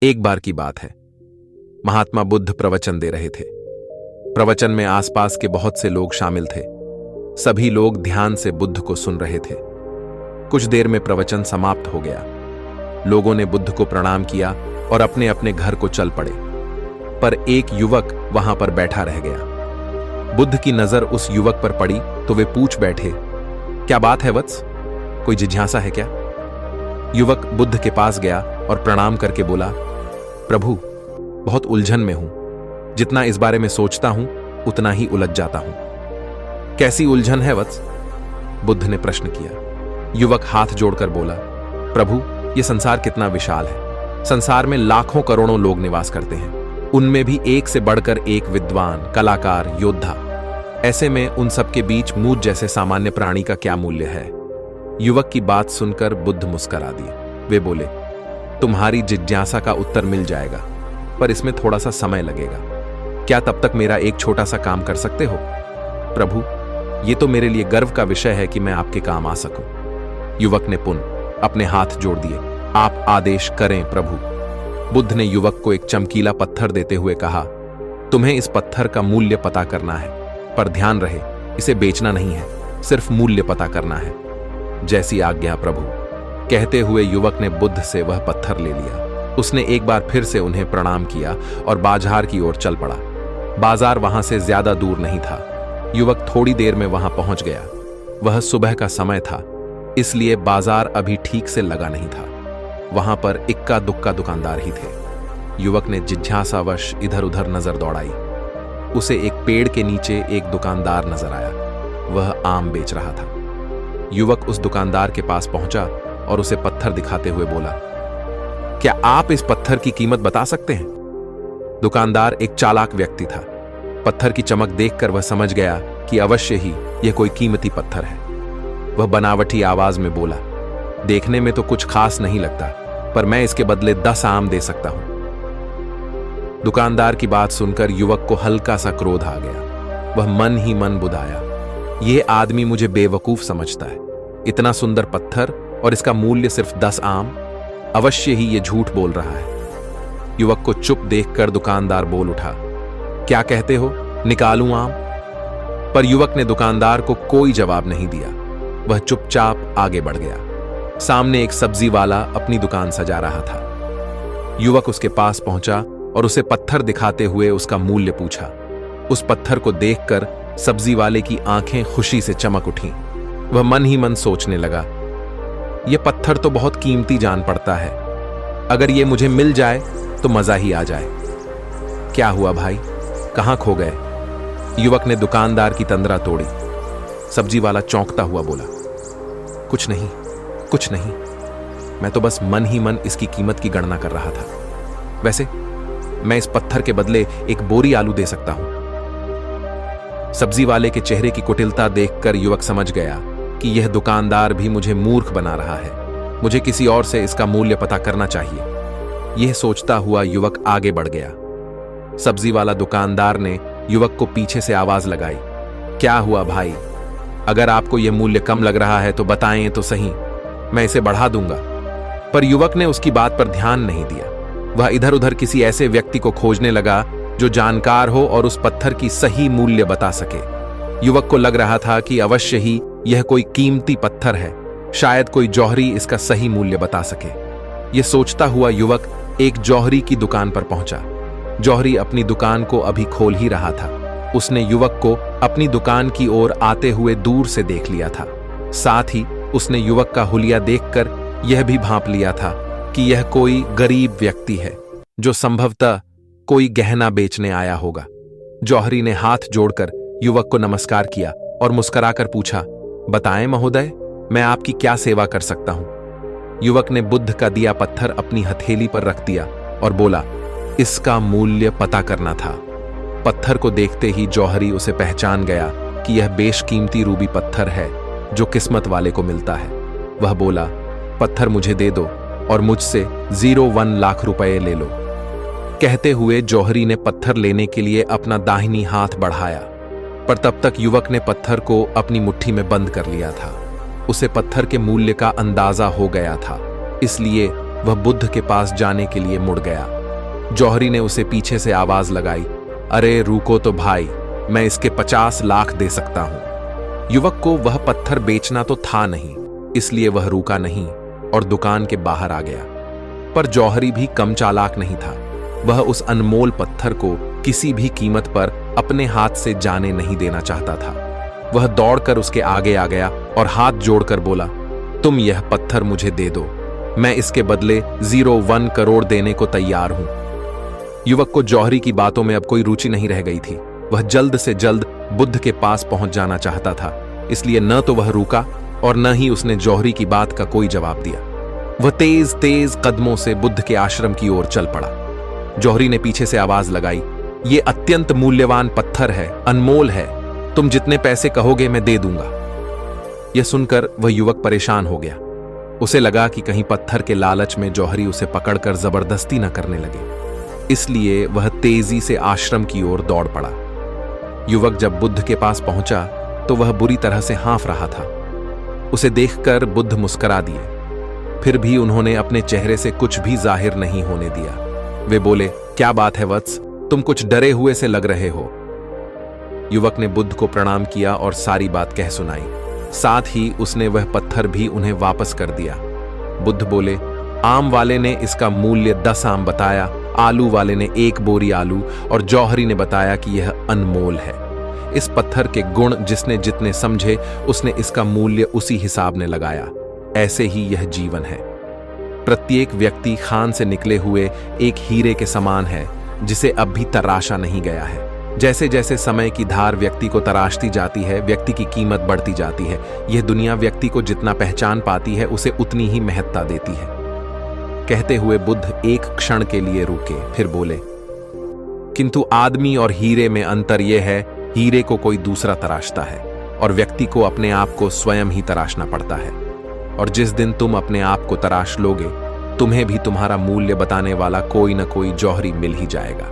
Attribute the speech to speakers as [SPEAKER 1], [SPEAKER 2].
[SPEAKER 1] एक बार की बात है, महात्मा बुद्ध प्रवचन दे रहे थे। प्रवचन में आसपास के बहुत से लोग शामिल थे। सभी लोग ध्यान से बुद्ध को सुन रहे थे। कुछ देर में प्रवचन समाप्त हो गया। लोगों ने बुद्ध को प्रणाम किया और अपने अपने घर को चल पड़े। पर एक युवक वहां पर बैठा रह गया। बुद्ध की नजर उस युवक पर पड़ी तो वे पूछ बैठे, क्या बात है वत्स, कोई जिज्ञासा है क्या? युवक बुद्ध के पास गया और प्रणाम करके बोला, प्रभु, बहुत उलझन में हूं। जितना इस बारे में सोचता हूं उतना ही उलझ जाता हूं। कैसी उलझन है वत्स? बुद्ध ने प्रश्न किया। युवक हाथ जोड़कर बोला, प्रभु, यह संसार कितना विशाल है। संसार में लाखों करोड़ों लोग निवास करते हैं। उनमें भी एक से बढ़कर एक विद्वान, कलाकार, योद्धा। ऐसे में उन सबके बीच मुझ जैसे सामान्य प्राणी का क्या मूल्य है? युवक की बात सुनकर बुद्ध मुस्कुरा दिए। वे बोले, तुम्हारी जिज्ञासा का उत्तर मिल जाएगा, पर इसमें थोड़ा सा समय लगेगा। क्या तब तक मेरा एक छोटा सा काम कर सकते हो? प्रभु, यह तो मेरे लिए गर्व का विषय है कि मैं आपके काम आ सकूं। युवक ने पुनः अपने हाथ जोड़ दिए। आप आदेश करें प्रभु। बुद्ध ने युवक को एक चमकीला पत्थर देते हुए कहा, तुम्हें इस पत्थर का मूल्य पता करना है, पर ध्यान रहे, इसे बेचना नहीं है, सिर्फ मूल्य पता करना है। जैसी आज्ञा प्रभु। कहते हुए युवक ने बुद्ध से वह पत्थर ले लिया। उसने एक बार फिर से उन्हें प्रणाम किया और बाजार की ओर चल पड़ा। बाजार वहां से ज्यादा दूर नहीं था। युवक थोड़ी देर में वहां पहुंच गया। वह सुबह का समय था, इसलिए बाजार अभी ठीक से लगा नहीं था। वहां पर इक्का दुक्का दुकानदार ही थे। युवक ने जिज्ञासावश इधर उधर नजर दौड़ाई। उसे एक पेड़ के नीचे एक दुकानदार नजर आया। वह आम बेच रहा था। युवक उस दुकानदार के पास पहुंचा और उसे पत्थर दिखाते हुए बोला, क्या आप इस पत्थर की कीमत बता सकते हैं? दुकानदार एक चालाक व्यक्ति था। पत्थर की चमक देखकर वह समझ गया कि अवश्य ही यह कोई कीमती पत्थर है। वह बनावटी आवाज में बोला, देखने में तो कुछ खास नहीं लगता, पर मैं इसके बदले 10 आम दे सकता हूं। दुकानदार की बात सुनकर युवक को हल्का सा क्रोध आ गया। वह मन ही मन बुधाया, यह आदमी मुझे बेवकूफ समझता है। इतना सुंदर पत्थर और इसका मूल्य सिर्फ 10 आम। अवश्य ही यह झूठ बोल रहा है। युवक को चुप देखकर दुकानदार बोल उठा, क्या कहते हो, निकालूं आम? पर युवक ने दुकानदार को कोई जवाब नहीं दिया। वह चुपचाप आगे बढ़ गया। सामने एक सब्जी वाला अपनी दुकान सजा रहा था। युवक उसके पास पहुंचा और उसे पत्थर दिखाते हुए उसका मूल्य पूछा। उस पत्थर को देखकर सब्जी वाले की आंखें खुशी से चमक उठीं। वह मन ही मन सोचने लगा, यह पत्थर तो बहुत कीमती जान पड़ता है। अगर यह मुझे मिल जाए तो मजा ही आ जाए। क्या हुआ भाई, कहां खो गए? युवक ने दुकानदार की तंद्रा तोड़ी। सब्जी वाला चौंकता हुआ बोला, कुछ नहीं, कुछ नहीं, मैं तो बस मन ही मन इसकी कीमत की गणना कर रहा था। वैसे मैं इस पत्थर के बदले एक बोरी आलू दे सकता हूं। सब्जी वाले के चेहरे की कुटिलता देखकर युवक समझ गया कि यह दुकानदार भी मुझे मूर्ख बना रहा है। मुझे किसी और से इसका मूल्य पता करना चाहिए। यह सोचता हुआ युवक आगे बढ़ गया। सब्जी वाला दुकानदार ने युवक को पीछे से आवाज लगाई, क्या हुआ भाई? अगर आपको यह मूल्य कम लग रहा है तो बताएं तो सही, मैं इसे बढ़ा दूंगा। पर युवक ने उसकी बात पर ध्यान नहीं दिया। वह इधर उधर किसी ऐसे व्यक्ति को खोजने लगा जो जानकार हो और उस पत्थर की सही मूल्य बता सके। युवक को लग रहा था कि अवश्य ही यह कोई कीमती पत्थर है। शायद कोई जौहरी इसका सही मूल्य बता सके। यह सोचता हुआ युवक एक जौहरी की दुकान पर पहुंचा। जौहरी अपनी दुकान को अभी खोल ही रहा था। उसने युवक को अपनी दुकान की ओर आते हुए दूर से देख लिया था। साथ ही उसने युवक का हुलिया देखकर यह भी भांप लिया था कि यह कोई गरीब व्यक्ति है जो संभवतः कोई गहना बेचने आया होगा। जौहरी ने हाथ जोड़कर युवक को नमस्कार किया और मुस्कुराकर पूछा, बताएं महोदय, मैं आपकी क्या सेवा कर सकता हूं? युवक ने बुद्ध का दिया पत्थर अपनी हथेली पर रख दिया और बोला, इसका मूल्य पता करना था। पत्थर को देखते ही जौहरी उसे पहचान गया कि यह बेशकीमती रूबी पत्थर है जो किस्मत वाले को मिलता है। वह बोला, पत्थर मुझे दे दो और मुझसे 01 लाख रुपए ले लो। कहते हुए जौहरी ने पत्थर लेने के लिए अपना दाहिनी हाथ बढ़ाया, पर तब तक युवक ने पत्थर को अपनी मुट्ठी में बंद कर लिया था। उसे पत्थर के मूल्य का अंदाजा हो गया था, इसलिए वह बुद्ध के पास जाने के लिए मुड़ गया। जौहरी ने उसे पीछे से आवाज लगाई, अरे रुको तो भाई, मैं इसके 50 लाख दे सकता हूं। युवक को वह पत्थर बेचना तो था नहीं, इसलिए वह रुका नहीं और दुकान के बाहर आ गया। पर जौहरी भी कम चालाक नहीं था। वह उस अनमोल पत्थर को किसी भी कीमत पर अपने हाथ से जाने नहीं देना चाहता था। वह दौड़कर उसके आगे आ गया और हाथ जोड़कर बोला, तुम यह पत्थर मुझे दे दो, मैं इसके बदले 01 करोड़ देने को तैयार हूं। युवक को जौहरी की बातों में अब कोई रुचि नहीं रह गई थी। वह जल्द से जल्द बुद्ध के पास पहुंच जाना चाहता था, इसलिए न तो वह रुका और न ही उसने जौहरी की बात का कोई जवाब दिया। वह तेज तेज कदमों से बुद्ध के आश्रम की ओर चल पड़ा। जौहरी ने पीछे से आवाज लगाई, ये अत्यंत मूल्यवान पत्थर है, अनमोल है, तुम जितने पैसे कहोगे मैं दे दूंगा। यह सुनकर वह युवक परेशान हो गया। उसे लगा कि कहीं पत्थर के लालच में जौहरी उसे पकड़कर जबरदस्ती न करने लगे, इसलिए वह तेजी से आश्रम की ओर दौड़ पड़ा। युवक जब बुद्ध के पास पहुंचा तो वह बुरी तरह से हाँफ रहा था। उसे देखकर बुद्ध मुस्कुरा दिए, फिर भी उन्होंने अपने चेहरे से कुछ भी जाहिर नहीं होने दिया। वे बोले, क्या बात है वत्स, तुम कुछ डरे हुए से लग रहे हो। युवक ने बुद्ध को प्रणाम किया और सारी बात कह सुनाई। साथ ही उसने वह पत्थर भी उन्हें वापस कर दिया। बुद्ध बोले, आम वाले ने इसका मूल्य 10 आम बताया, आलू वाले ने 1 बोरी आलू और जौहरी ने बताया कि यह अनमोल है। इस पत्थर के गुण जिसने जितने समझे उसने इसका मूल्य उसी हिसाब ने लगाया। ऐसे ही यह जीवन है। प्रत्येक व्यक्ति खान से निकले हुए एक हीरे के समान है जिसे अब भी तराशा नहीं गया है। जैसे जैसे समय की धार व्यक्ति को तराशती जाती है, व्यक्ति की कीमत बढ़ती जाती है। यह दुनिया व्यक्ति को जितना पहचान पाती है उसे उतनी ही महत्ता देती है। कहते हुए बुद्ध एक क्षण के लिए रुके, फिर बोले, किंतु आदमी और हीरे में अंतर यह है, हीरे को कोई दूसरा तराशता है और व्यक्ति को अपने आप को स्वयं ही तराशना पड़ता है। और जिस दिन तुम अपने आप को तराश लोगे, तुम्हें भी तुम्हारा मूल्य बताने वाला कोई न कोई जौहरी मिल ही जाएगा।